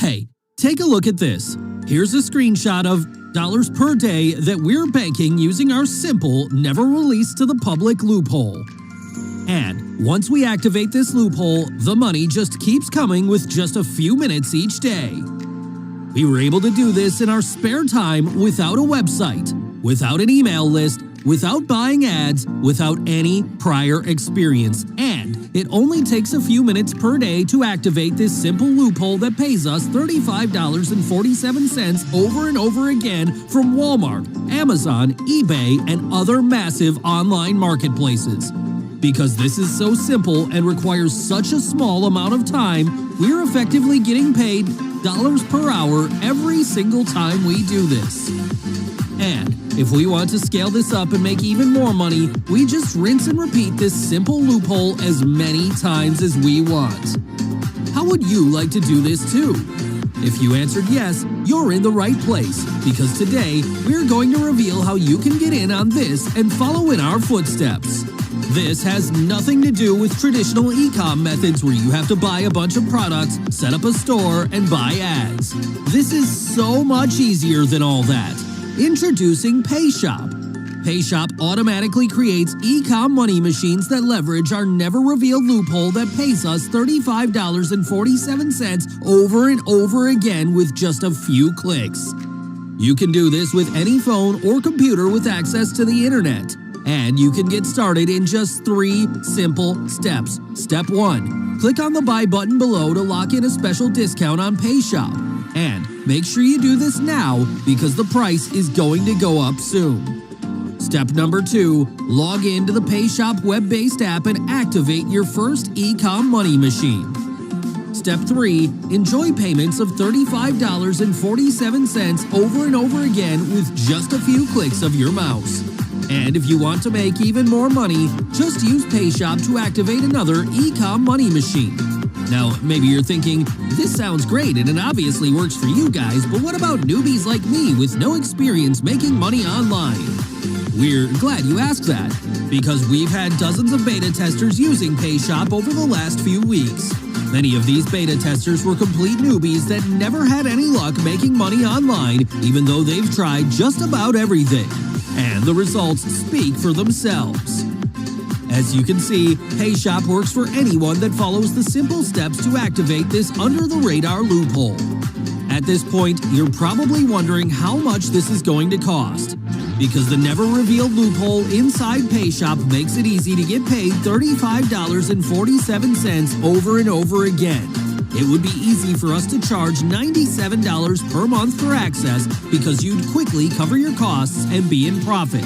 Hey, take a look at this. Here's a screenshot of dollars per day that we're banking using our simple, never released to the public loophole. And once we activate this loophole, the money just keeps coming with just a few minutes each day. We were able to do this in our spare time without a website, without an email list, without buying ads, without any prior experience, and it only takes a few minutes per day to activate this simple loophole that pays us $35.47 over and over again from Walmart, Amazon, eBay, and other massive online marketplaces. Because this is so simple and requires such a small amount of time, we're effectively getting paid dollars per hour every single time we do this. And if we want to scale this up and make even more money, we just rinse and repeat this simple loophole as many times as we want. How would you like to do this too? If you answered yes, you're in the right place, because today we're going to reveal how you can get in on this and follow in our footsteps. This has nothing to do with traditional eCom methods where you have to buy a bunch of products, set up a store, and buy ads. This is so much easier than all that. Introducing PayShop. PayShop automatically creates eCom money machines that leverage our never-revealed loophole that pays us $35.47 over and over again with just a few clicks. You can do this with any phone or computer with access to the internet. And you can get started in just 3 simple steps. Step 1. Click on the buy button below to lock in a special discount on PayShop. And make sure you do this now because the price is going to go up soon. Step number 2. Log into the PayShop web-based app and activate your first eCom money machine. Step 3. Enjoy payments of $35.47 over and over again with just a few clicks of your mouse. And if you want to make even more money, just use PayShop to activate another eCom money machine. Now, maybe you're thinking, this sounds great and it obviously works for you guys, but what about newbies like me with no experience making money online? We're glad you asked that, because we've had dozens of beta testers using PayShop over the last few weeks. Many of these beta testers were complete newbies that never had any luck making money online, even though they've tried just about everything. And the results speak for themselves. As you can see, PayShop works for anyone that follows the simple steps to activate this under-the-radar loophole. At this point, you're probably wondering how much this is going to cost. Because the never-revealed loophole inside PayShop makes it easy to get paid $35.47 over and over again. It would be easy for us to charge $97 per month for access because you'd quickly cover your costs and be in profit.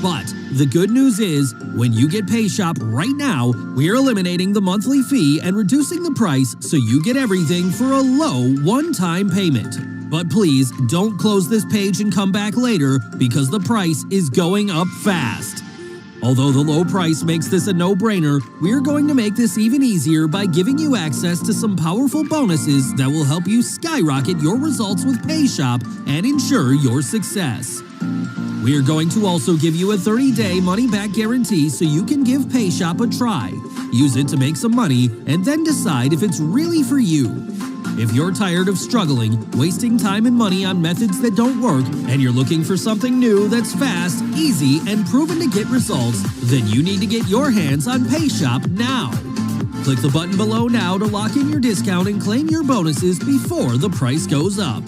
But the good news is, when you get PayShop right now, we're eliminating the monthly fee and reducing the price so you get everything for a low one-time payment. But please don't close this page and come back later because the price is going up fast. Although the low price makes this a no-brainer, we're going to make this even easier by giving you access to some powerful bonuses that will help you skyrocket your results with PayShop and ensure your success. We're going to also give you a 30-day money-back guarantee so you can give PayShop a try, use it to make some money, and then decide if it's really for you. If you're tired of struggling, wasting time and money on methods that don't work, and you're looking for something new that's fast, easy, and proven to get results, then you need to get your hands on PayShop now. Click the button below now to lock in your discount and claim your bonuses before the price goes up.